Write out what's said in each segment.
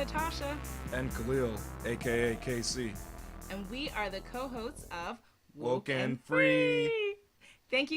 Natasha. And Khalil, aka KC. And we are the co-hosts of Woke and Free. Free. Thank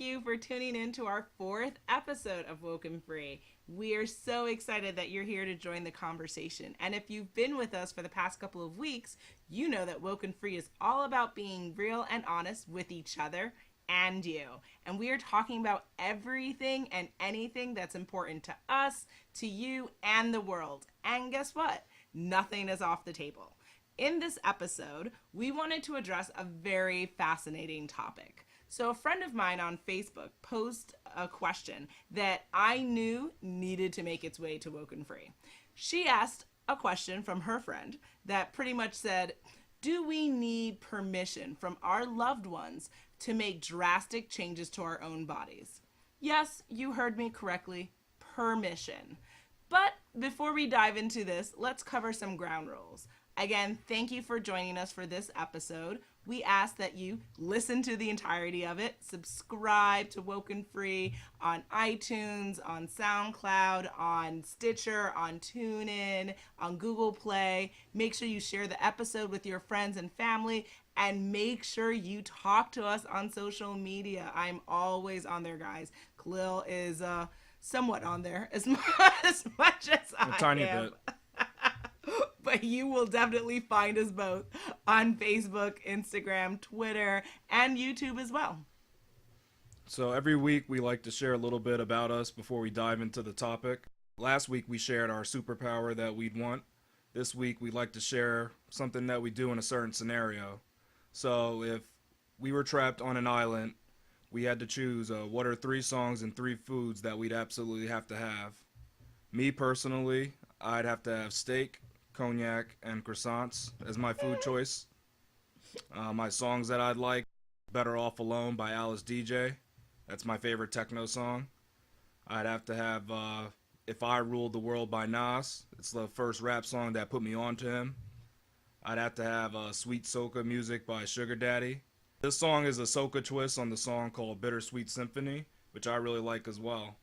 you for tuning in to our 4th episode of Woke and Free. We are so excited that you're here to join the conversation. And if you've been with us for the past couple of weeks, you know that Woke and Free is all about being real and honest with each other and you. And we are talking about everything and anything that's important to us, to you, and the world. And guess what? Nothing is off the table. In this episode, we wanted to address a very fascinating topic. So a friend of mine on Facebook posed a question that I knew needed to make its way to Woke and Free. She asked a question from her friend that pretty much said, do we need permission from our loved ones to make drastic changes to our own bodies? Yes, you heard me correctly, permission. But before we dive into this, let's cover some ground rules. Again, thank you for joining us for this episode. We ask that you listen to the entirety of it, subscribe to Woke and Free on iTunes, on SoundCloud, on Stitcher, on TuneIn, on Google Play. Make sure you share the episode with your friends and family, and make sure you talk to us on social media. I'm always on there, guys. Khalil is somewhat on there as much as I A tiny am. bit. But you will definitely find us both on Facebook, Instagram, Twitter, and YouTube as well. So every week we like to share a little bit about us before we dive into the topic. Last week we shared our superpower that we'd want. This week we'd like to share something that we do in a certain scenario. So if we were trapped on an island, we had to choose what are 3 songs and 3 foods that we'd absolutely have to have. Me personally, I'd have to have steak, cognac, and croissants as my food choice. My songs that I'd like, Better Off Alone by Alice DJ. That's my favorite techno song. I'd have to have If I Ruled the World by Nas. It's the first rap song that put me on to him. I'd have to have Sweet Soca Music by Sugar Daddy. This song is a soca twist on the song called Bittersweet Symphony, which I really like as well.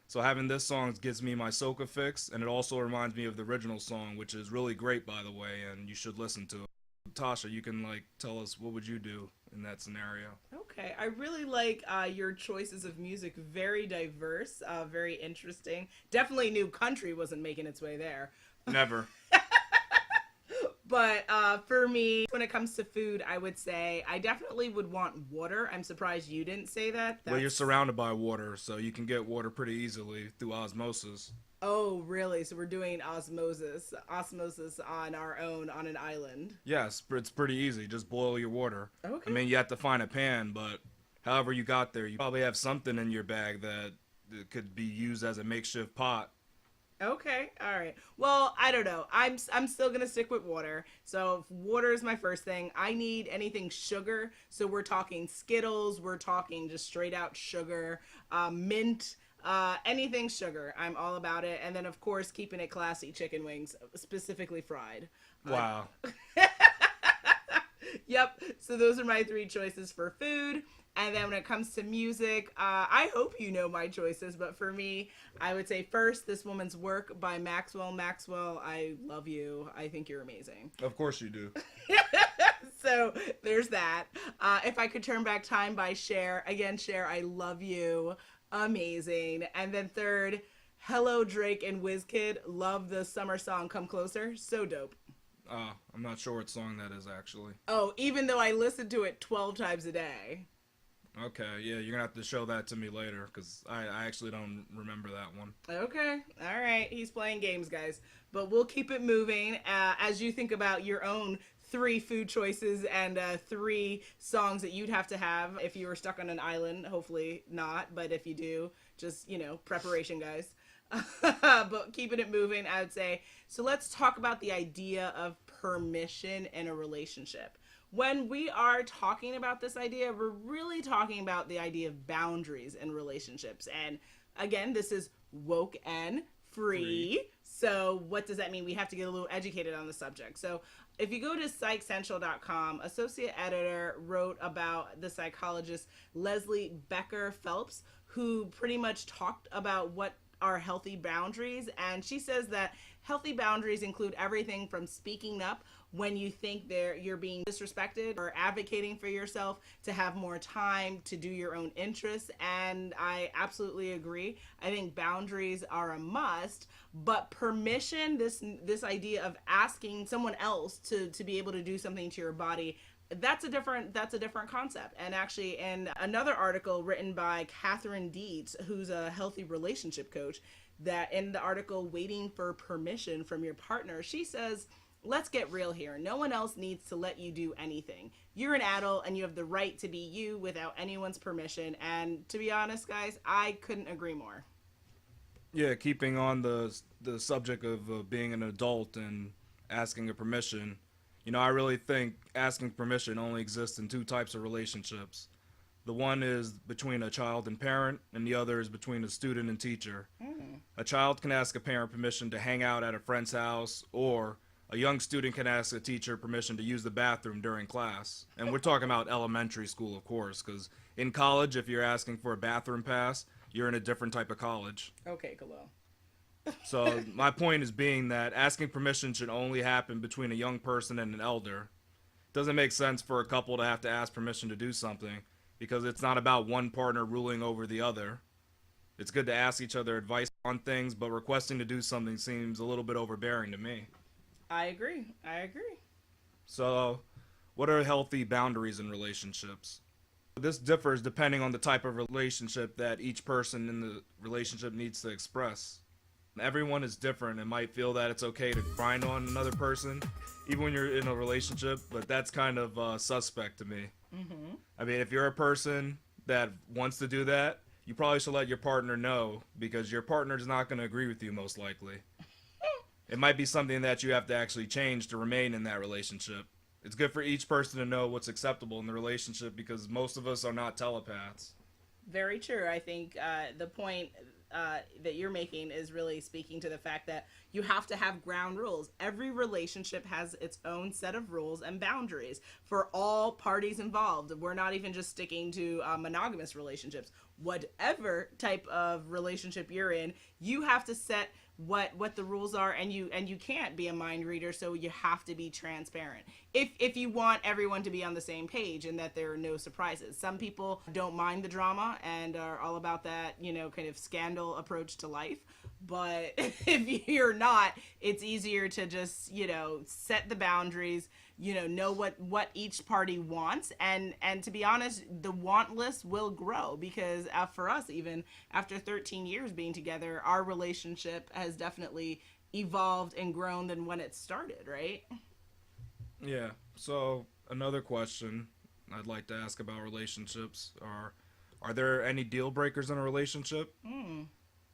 So having this song gives me my soca fix, and it also reminds me of the original song, which is really great, by the way, and you should listen to it. Tasha, you can tell us what would you do in that scenario. Okay, I really like your choices of music. Very diverse, very interesting. Definitely knew country wasn't making its way there. Never. But for me, when it comes to food, I would say I definitely would want water. I'm surprised you didn't say that. Well, you're surrounded by water, so you can get water pretty easily through osmosis. Oh, really? So we're doing osmosis on our own on an island. Yes, it's pretty easy. Just boil your water. Okay. I mean, you have to find a pan, but however you got there, you probably have something in your bag that could be used as a makeshift pot. Okay, all right. Well, I don't know. I'm still gonna stick with water. So water is my first thing. I need anything sugar. So we're talking Skittles. We're talking just straight out sugar, mint, anything sugar. I'm all about it. And then of course keeping it classy, chicken wings, specifically fried. Wow. Yep. So those are my 3 choices for food. And then when it comes to music, I hope you know my choices, but for me, I would say first, This Woman's Work by Maxwell. Maxwell, I love you. I think you're amazing. Of course you do. So there's that. If I Could Turn Back Time by Cher. Again, Cher, I love you. Amazing. And then third, Hello Drake and Wizkid. Love the summer song Come Closer. So dope. I'm not sure what song that is actually. Oh, even though I listen to it 12 times a day. Okay, yeah, you're gonna have to show that to me later, because I actually don't remember that one. Okay, all right, he's playing games, guys. But we'll keep it moving as you think about your own 3 food choices and 3 songs that you'd have to have if you were stuck on an island. Hopefully not, but if you do, just, preparation, guys. But keeping it moving, I would say. So let's talk about the idea of permission in a relationship. When we are talking about this idea, we're really talking about the idea of boundaries in relationships. And again, this is woke and free. So what does that mean? We have to get a little educated on the subject. So if you go to psychcentral.com, associate editor wrote about the psychologist Leslie Becker Phelps, who pretty much talked about what are healthy boundaries. And she says that Healthy boundaries include everything from speaking up when you think you're being disrespected or advocating for yourself to have more time to do your own interests. And I absolutely agree. I think boundaries are a must, but permission, this idea of asking someone else to be able to do something to your body, that's a different concept. And actually, in another article written by Catherine Dietz, who's a healthy relationship coach, that in the article Waiting for Permission from Your Partner, she says, let's get real here. No one else needs to let you do anything. You're an adult and you have the right to be you without anyone's permission. And to be honest, guys, I couldn't agree more. Yeah, keeping on the subject of being an adult and asking a permission, I really think asking permission only exists in two types of relationships. The one is between a child and parent, and the other is between a student and teacher. A child can ask a parent permission to hang out at a friend's house, or a young student can ask a teacher permission to use the bathroom during class. And we're talking about elementary school, of course, because in college, if you're asking for a bathroom pass, you're in a different type of college. Okay, Khalil. So my point is being that asking permission should only happen between a young person and an elder. It doesn't make sense for a couple to have to ask permission to do something, because it's not about one partner ruling over the other. It's good to ask each other advice on things, but requesting to do something seems a little bit overbearing to me. I agree. I agree. So, what are healthy boundaries in relationships? This differs depending on the type of relationship that each person in the relationship needs to express. Everyone is different and might feel that it's okay to grind on another person, even when you're in a relationship, but that's kind of suspect to me. I mean, if you're a person that wants to do that, you probably should let your partner know, because your partner's not going to agree with you most likely. It might be something that you have to actually change to remain in that relationship. It's good for each person to know what's acceptable in the relationship, because most of us are not telepaths. Very true. I think the point that you're making is really speaking to the fact that you have to have ground rules. Every relationship has its own set of rules and boundaries for all parties involved. We're not even just sticking to monogamous relationships. Whatever type of relationship you're in, you have to set what the rules are, and you can't be a mind reader, so you have to be transparent if you want everyone to be on the same page and that there are no surprises. Some people don't mind the drama and are all about that, kind of scandal approach to life, but if you're not, it's easier to just set the boundaries, know what each party wants, and to be honest, the want list will grow, because for us, even after 13 years being together, our relationship has definitely evolved and grown than when it started, right? Yeah, so another question I'd like to ask about relationships are there any deal breakers in a relationship?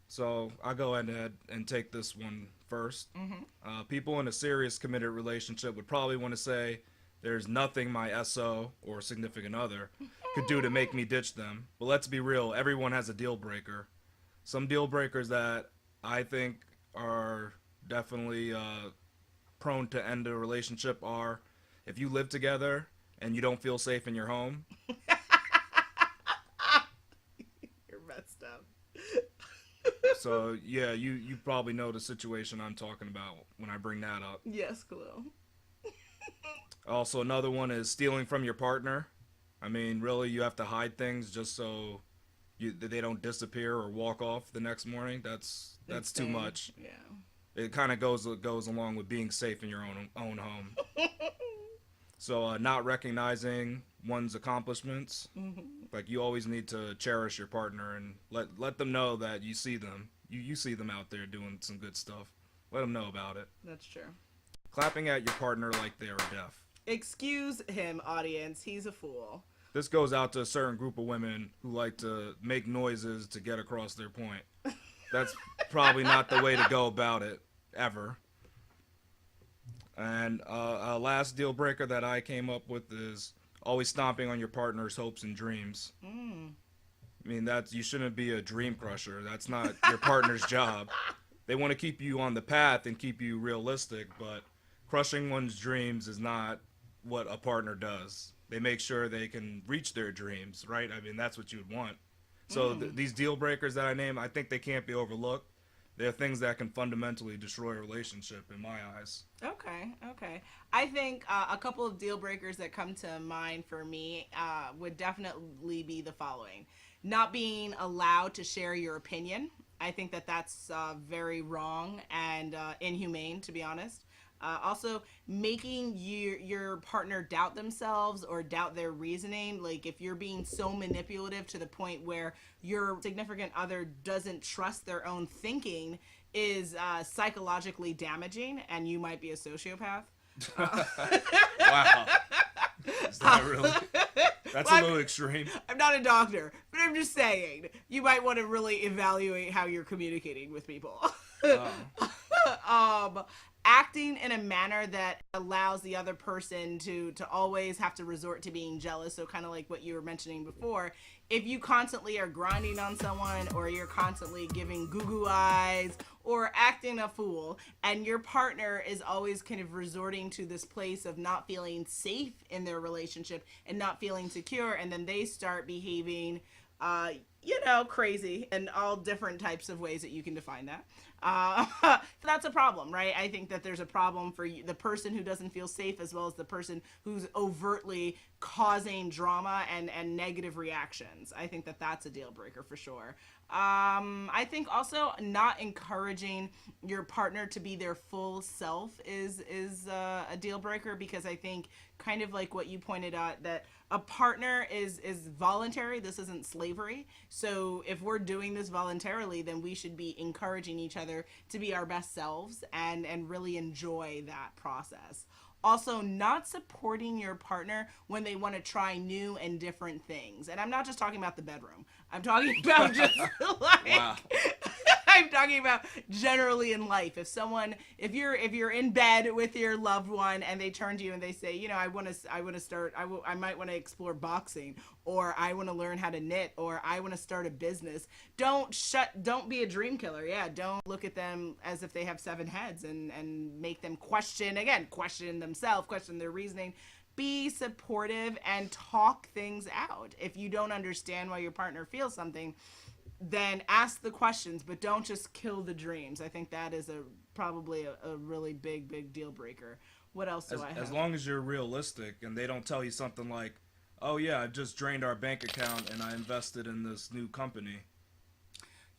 So I'll go ahead and take this one first. People in a serious committed relationship would probably want to say, there's nothing my SO or significant other could do to make me ditch them. But let's be real, everyone has a deal breaker. Some deal breakers that I think are definitely prone to end a relationship are if you live together and you don't feel safe in your home. You're messed up. So yeah, you probably know the situation I'm talking about when I bring that up. Yes, Khalil. Also, another one is stealing from your partner. I mean, really, you have to hide things just so they don't disappear or walk off the next morning. That's too much. Yeah. It kind of goes along with being safe in your own home. So not recognizing one's accomplishments. Like, you always need to cherish your partner and let them know that you see them. You see them out there doing some good stuff. Let them know about it. That's true. Clapping at your partner like they are deaf. Excuse him, audience. He's a fool. This goes out to a certain group of women who like to make noises to get across their point. That's probably not the way to go about it, ever. And a last deal breaker that I came up with is always stomping on your partner's hopes and dreams. I mean, you shouldn't be a dream crusher. That's not your partner's job. They want to keep you on the path and keep you realistic, but crushing one's dreams is not what a partner does. They make sure they can reach their dreams, right? I mean, that's what you'd want. So these deal breakers that I name, I think they can't be overlooked, they're things that can fundamentally destroy a relationship in my eyes. Okay. I think a couple of deal breakers that come to mind for me would definitely be the following: not being allowed to share your opinion. I think that that's very wrong and inhumane, to be honest. Also, making your partner doubt themselves or doubt their reasoning. Like if you're being so manipulative to the point where your significant other doesn't trust their own thinking is psychologically damaging, and you might be a sociopath. Wow. Is that really? That's Well, a little extreme. I'm not a doctor, but I'm just saying you might want to really evaluate how you're communicating with people. um, Acting in a manner that allows the other person to always have to resort to being jealous. So kind of like what you were mentioning before, if you constantly are grinding on someone, or you're constantly giving goo eyes or acting a fool, and your partner is always kind of resorting to this place of not feeling safe in their relationship and not feeling secure, and then they start behaving crazy in all different types of ways that you can define that. That's a problem, right? I think that there's a problem for the person who doesn't feel safe, as well as the person who's overtly causing drama and negative reactions. I think that that's a deal breaker for sure. I think also not encouraging your partner to be their full self is a deal breaker, because I think, kind of like what you pointed out, that a partner is voluntary. This isn't slavery. So if we're doing this voluntarily, then we should be encouraging each other to be our best selves and really enjoy that process. Also, not supporting your partner when they want to try new and different things. And I'm not just talking about the bedroom. I'm talking about just like wow. I'm talking about generally in life. If you're in bed with your loved one and they turn to you and they say, I might want to explore boxing, or I want to learn how to knit, or I want to start a business. Don't be a dream killer. Yeah, don't look at them as if they have 7 heads and make them question themselves, question their reasoning. Be supportive and talk things out. If you don't understand why your partner feels something, then ask the questions, but don't just kill the dreams. I think that is probably a really big deal breaker. What else do I have? As long as you're realistic and they don't tell you something like, oh yeah, I just drained our bank account and I invested in this new company.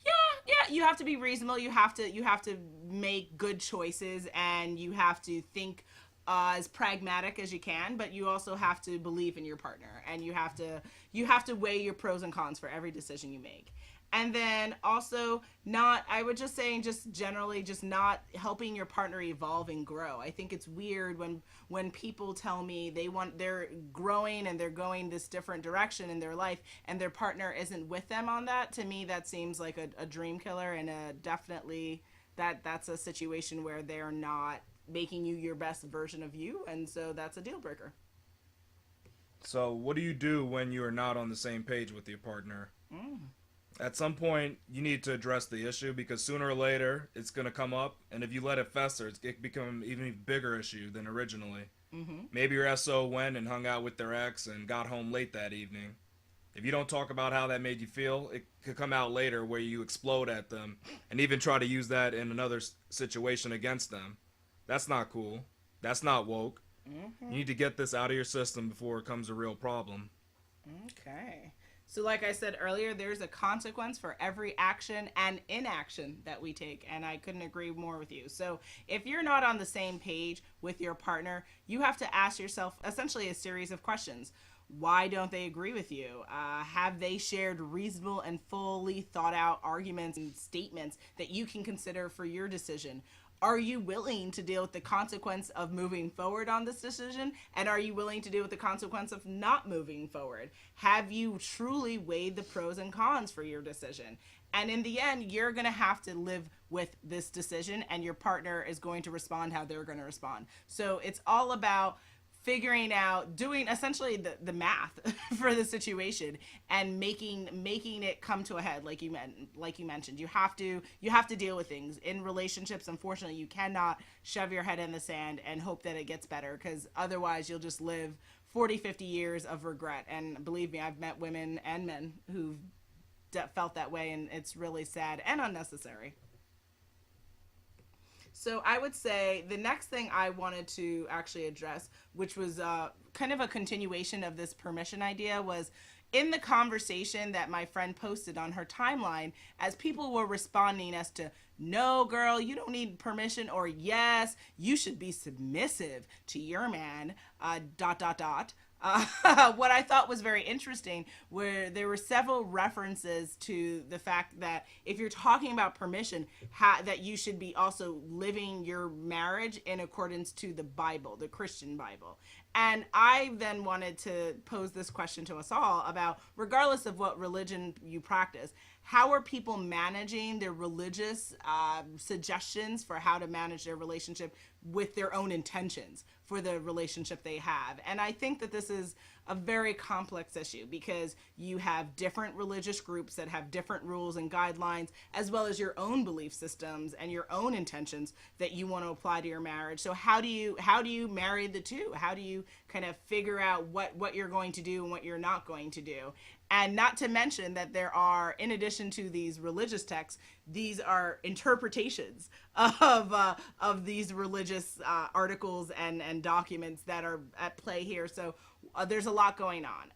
Yeah, you have to be reasonable. You have to make good choices, and you have to think as pragmatic as you can, but you also have to believe in your partner, and you have to weigh your pros and cons for every decision you make. And then also I would just say, just generally, just not helping your partner evolve and grow. I think it's weird when people tell me they're growing and they're going this different direction in their life, and their partner isn't with them on that. To me, that seems like a dream killer, and definitely that's a situation where they're not making you your best version of you, and so that's a deal breaker. So what do you do when you are not on the same page with your partner? At some point, you need to address the issue, because sooner or later, it's going to come up, and if you let it fester, it can become an even bigger issue than originally. Maybe your SO went and hung out with their ex and got home late that evening. If you don't talk about how that made you feel, it could come out later where you explode at them and even try to use that in another situation against them. That's not cool. That's not woke. You need to get this out of your system before it becomes a real problem. Okay. So like I said earlier, there's a consequence for every action and inaction that we take, and I couldn't agree more with you. So if you're not on the same page with your partner, you have to ask yourself essentially a series of questions. Why don't they agree with you? Have they shared reasonable and fully thought out arguments and statements that you can consider for your decision? Are you willing to deal with the consequence of moving forward on this decision? And are you willing to deal with the consequence of not moving forward? Have you truly weighed the pros and cons for your decision? And in the end, you're going to have to live with this decision, and your partner is going to respond how they're going to respond. So it's all about figuring out, doing essentially the math for the situation, and making it come to a head. Like you mentioned, you have to deal with things in relationships. Unfortunately, you cannot shove your head in the sand and hope that it gets better, because otherwise you'll just live 40-50 years of regret. And believe me, I've met women and men who've felt that way, and it's really sad and unnecessary. So I would say the next thing I wanted to actually address, which was kind of a continuation of this permission idea, was in the conversation that my friend posted on her timeline, as people were responding as to, no, girl, you don't need permission, or yes, you should be submissive to your man, dot, dot, dot. What I thought was very interesting, where there were several references to the fact that if you're talking about permission, that you should be also living your marriage in accordance to the Bible, the Christian Bible. And I then wanted to pose this question to us all about, regardless of what religion you practice, how are people managing their religious suggestions for how to manage their relationship with their own intentions for the relationship they have? And I think that this is a very complex issue, because you have different religious groups that have different rules and guidelines, as well as your own belief systems and your own intentions that you want to apply to your marriage. So how do you marry the two? How do you kind of figure out what you're going to do and what you're not going to do? And not to mention that there are, in addition to these religious texts, these are interpretations of these religious articles and documents that are at play here. So there's a lot going on.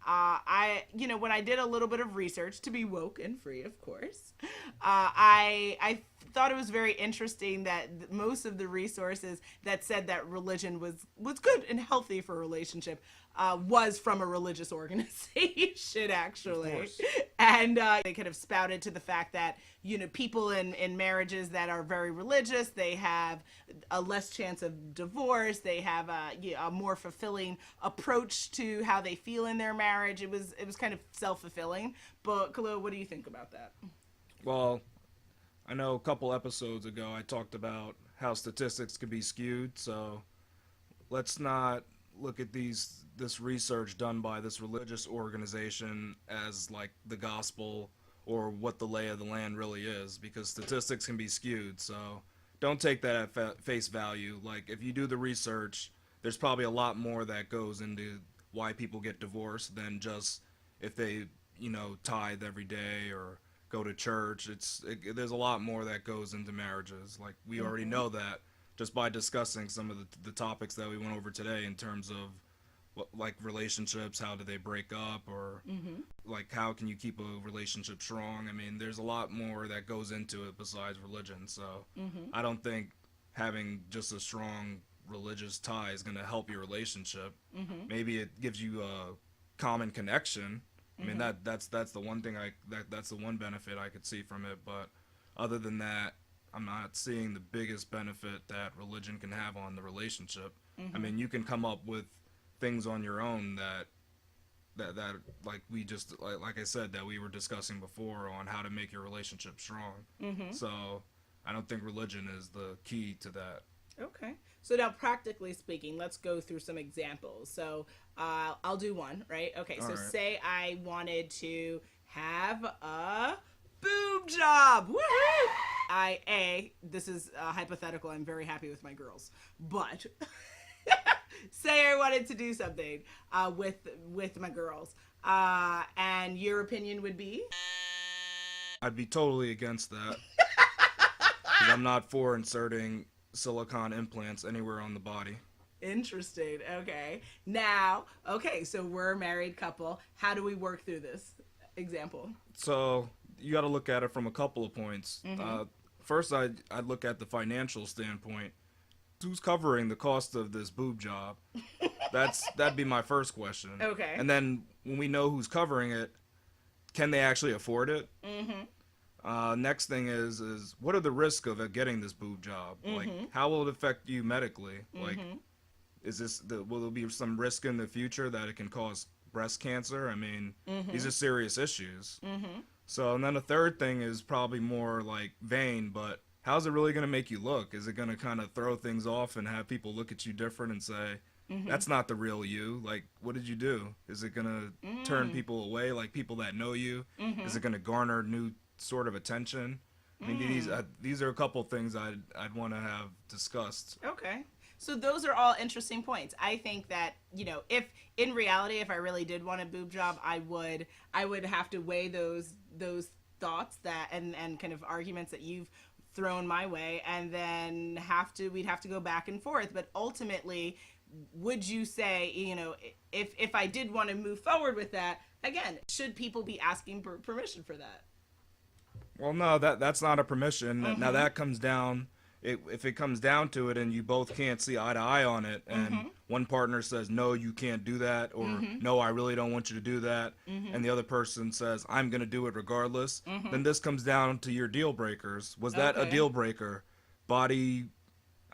When I did a little bit of research to be woke and free, of course, I thought it was very interesting that most of the resources that said that religion was good and healthy for a relationship was from a religious organization, actually. And they kind of spouted to the fact that, people in marriages that are very religious, they have a less chance of divorce. They have a more fulfilling approach to how they feel in their marriage. It was kind of self-fulfilling. But Khalil, what do you think about that? Well, I know a couple episodes ago I talked about how statistics could be skewed, so let's not look at this research done by this religious organization as like the gospel or what the lay of the land really is, because statistics can be skewed. So don't take that at face value. Like, if you do the research, there's probably a lot more that goes into why people get divorced than just if they tithe every day or go to church. There's a lot more that goes into marriages. Like, we already know that just by discussing some of the topics that we went over today, in terms of like relationships, how do they break up, or like how can you keep a relationship strong. I mean, there's a lot more that goes into it besides religion. So I don't think having just a strong religious tie is going to help your relationship. Maybe it gives you a common connection. I mean, that's the one thing that's the one benefit I could see from it. But other than that, I'm not seeing the biggest benefit that religion can have on the relationship. I mean, you can come up with things on your own that like we just like I said, that we were discussing before on how to make your relationship strong. So I don't think religion is the key to that. Okay. So now, practically speaking, let's go through some examples. So I'll do one, right? Okay. So say I wanted to have a boob job. Woohoo! This is hypothetical. I'm very happy with my girls, but say I wanted to do something with my girls, and your opinion would be? I'd be totally against that, because I'm not for inserting silicone implants anywhere on the body. Interesting. Okay. Now, so we're a married couple. How do we work through this example? So you got to look at it from a couple of points. First, I'd look at the financial standpoint. Who's covering the cost of this boob job? That'd be my first question. Okay. And then when we know who's covering it, can they actually afford it? Next thing is what are the risks of getting this boob job? Like, how will it affect you medically? Like, will there be some risk in the future that it can cause breast cancer? I mean, these are serious issues. So, and then the third thing is probably more like vain, but how's it really going to make you look? Is it going to kind of throw things off and have people look at you different and say, that's not the real you? Like, what did you do? Is it going to turn people away, like people that know you? Is it going to garner new sort of attention? I mean, these are a couple things I'd want to have discussed. Okay. So those are all interesting points. I think that, if in reality, if I really did want a boob job, I would have to weigh those thoughts and kind of arguments that you've thrown my way, and then we'd have to go back and forth. But ultimately, would you say, if I did want to move forward with that, again, should people be asking permission for that? Well, no, that's not a permission. Now Mm-hmm. that comes down, if it comes down to it, and you both can't see eye to eye on it, and Mm-hmm. one partner says no, you can't do that, or Mm-hmm. no, I really don't want you to do that, Mm-hmm. and the other person says I'm gonna do it regardless, Mm-hmm. then this comes down to your deal breakers. Was that a Okay. deal breaker? Body,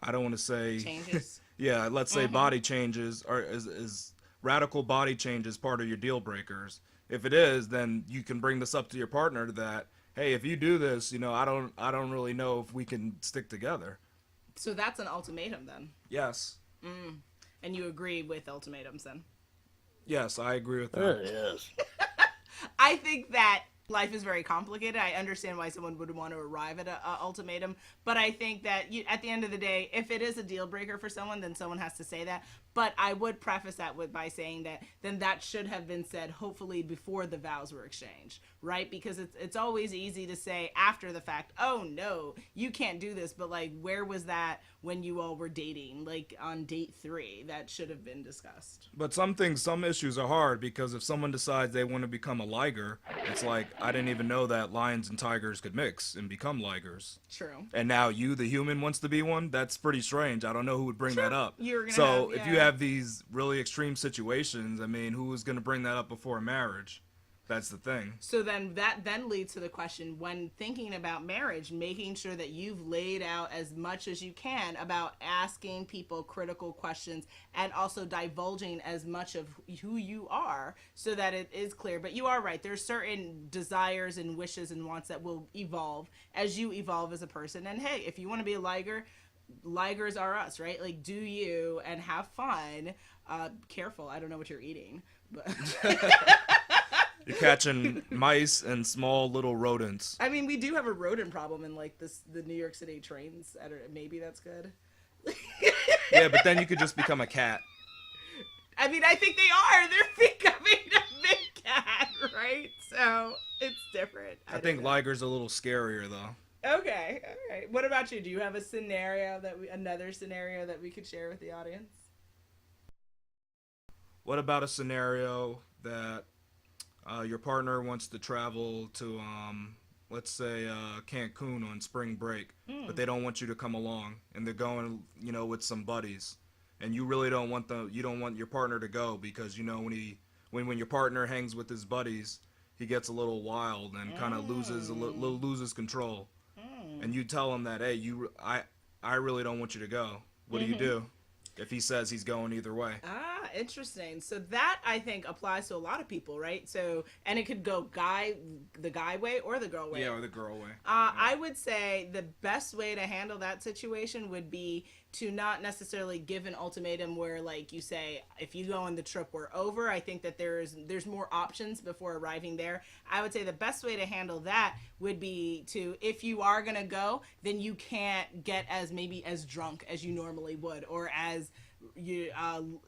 I don't want to say, Changes. yeah, let's say Mm-hmm. body changes, or is radical body changes part of your deal breakers? If it is, then you can bring this up to your partner that, hey, if you do this, I don't really know if we can stick together. So that's an ultimatum then. Yes. Mm. And you agree with ultimatums then? Yes, I agree with that. There it is. I think that life is very complicated. I understand why someone would want to arrive at a ultimatum, but I think that at the end of the day, if it is a deal breaker for someone, then someone has to say that. But I would preface that by saying that then that should have been said, hopefully before the vows were exchanged, right? Because it's always easy to say after the fact, oh no, you can't do this. But like, where was that when you all were dating? Like on date 3, that should have been discussed. But some issues are hard because if someone decides they want to become a liger, it's like, I didn't even know that lions and tigers could mix and become ligers. True. And now you, the human, wants to be one? That's pretty strange. I don't know who would bring that up. You were gonna So have, if yeah. you have these really extreme situations, I mean, who is going to bring that up before marriage? That's the thing. So then that then leads to the question, when thinking about marriage, making sure that you've laid out as much as you can about asking people critical questions and also divulging as much of who you are so that it is clear. But you are right. There's certain desires and wishes and wants that will evolve as you evolve as a person. And hey, if you want to be a liger, ligers are us, right? Like, do you and have fun. Careful, I don't know what you're eating, but You're catching mice and small little rodents. I mean, we do have a rodent problem in like the New York City trains. Maybe that's good. Yeah, but then you could just become a cat. I mean, I think they are. They're becoming a big cat, right? So it's different. I think Liger's a little scarier though. Okay, all right. What about you? Do you have another scenario that we could share with the audience? What about a scenario that your partner wants to travel to, let's say, Cancun on spring break, but they don't want you to come along, and they're going, with some buddies, and you really don't want you don't want your partner to go because when your partner hangs with his buddies, he gets a little wild and kind of loses control, and you tell him that, hey, I really don't want you to go. What do you do if he says he's going either way? Ah, interesting. So that I think applies to a lot of people, right? So, and it could go the guy way or the girl way. Yeah, or the girl way. I would say the best way to handle that situation would be to not necessarily give an ultimatum where, like, you say, if you go on the trip, we're over. I think that there's more options before arriving there. I would say the best way to handle that would be to, if you are gonna go, then you can't get maybe as drunk as you normally would, or as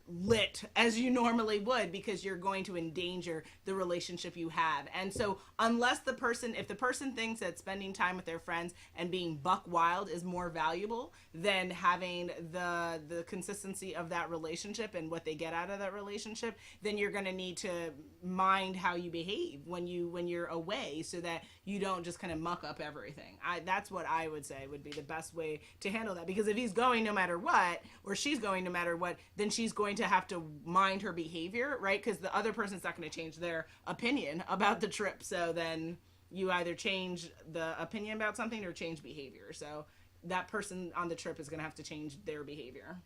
lit as you normally would, because you're going to endanger the relationship you have. And so if the person thinks that spending time with their friends and being buck wild is more valuable than having the consistency of that relationship and what they get out of that relationship, then you're going to need to mind how you behave when you're away, so that you don't just kind of muck up everything. That's what I would say would be the best way to handle that, because if he's going no matter what, or she's going no matter what, then she's going to have to mind her behavior, right? Because the other person's not going to change their opinion about the trip. So then you either change the opinion about something or change behavior. So that person on the trip is going to have to change their behavior.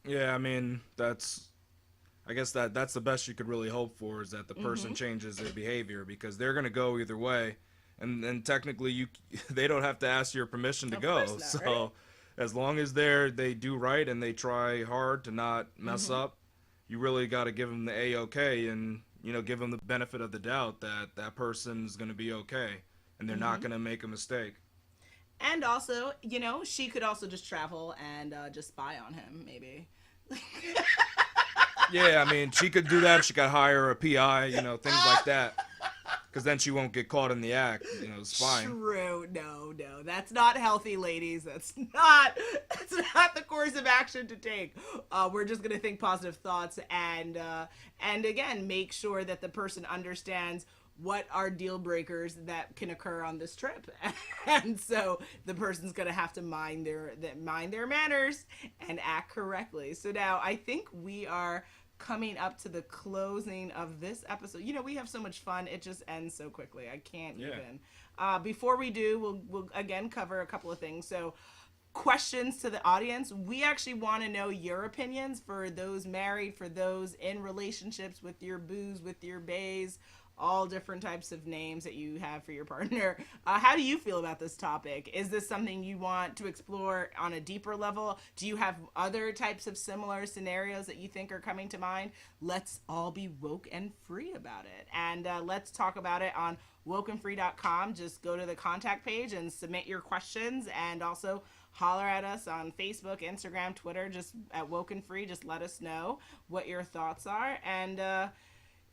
Yeah, I mean, I guess that's the best you could really hope for, is that the person changes their behavior, because they're going to go either way. And technically they don't have to ask your permission to Of go. course not, So right? as long as they do right and they try hard to not mess up, you really got to give them the A-OK, and give them the benefit of the doubt that that person's going to be okay and they're not going to make a mistake. And also, she could also just travel and just spy on him, maybe. Yeah, I mean, she could do that. She could hire a PI, things like that. Because then she won't get caught in the act, spying. True. No, that's not healthy, ladies. That's not the course of action to take. We're just gonna think positive thoughts and again make sure that the person understands what are deal breakers that can occur on this trip. And so the person's going to have to mind their manners and act correctly. So now I think we are coming up to the closing of this episode. We have so much fun. It just ends so quickly. I can't even. Before we do, we'll again cover a couple of things. So questions to the audience. We actually want to know your opinions for those married, for those in relationships with your boos, with your bays, all different types of names that you have for your partner. How do you feel about this topic? Is this something you want to explore on a deeper level? Do you have other types of similar scenarios that you think are coming to mind? Let's all be woke and free about it. And let's talk about it on WokeNFree.com. Just go to the contact page and submit your questions, and also holler at us on Facebook, Instagram, Twitter, just at WokeNFree. Just let us know what your thoughts are. And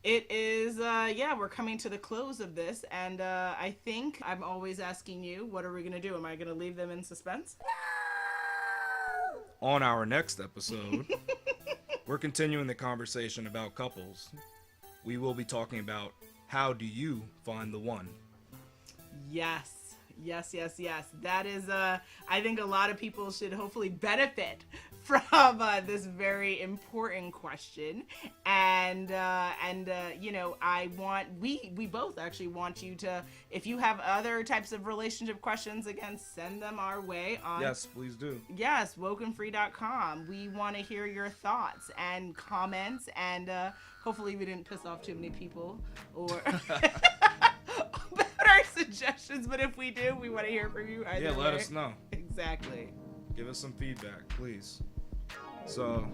it is, we're coming to the close of this, and I think I'm always asking you, what are we going to do? Am I going to leave them in suspense? On our next episode, we're continuing the conversation about couples. We will be talking about how do you find the one? Yes. That is, I think a lot of people should hopefully benefit from this very important question. And we both actually want you to, if you have other types of relationship questions, again, send them our way on. Yes, please do. Yes, WokeNFree.com. We want to hear your thoughts and comments, and hopefully we didn't piss off too many people or our suggestions, but if we do, we want to hear from you either way. Let us know. Exactly. Give us some feedback, please. So,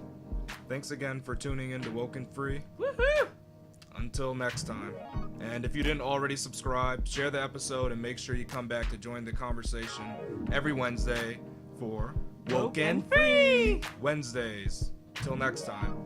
thanks again for tuning in to Woke and Free. Woohoo! Until next time. And if you didn't already subscribe, share the episode and make sure you come back to join the conversation every Wednesday for Woke and Free! Wednesdays. Till next time.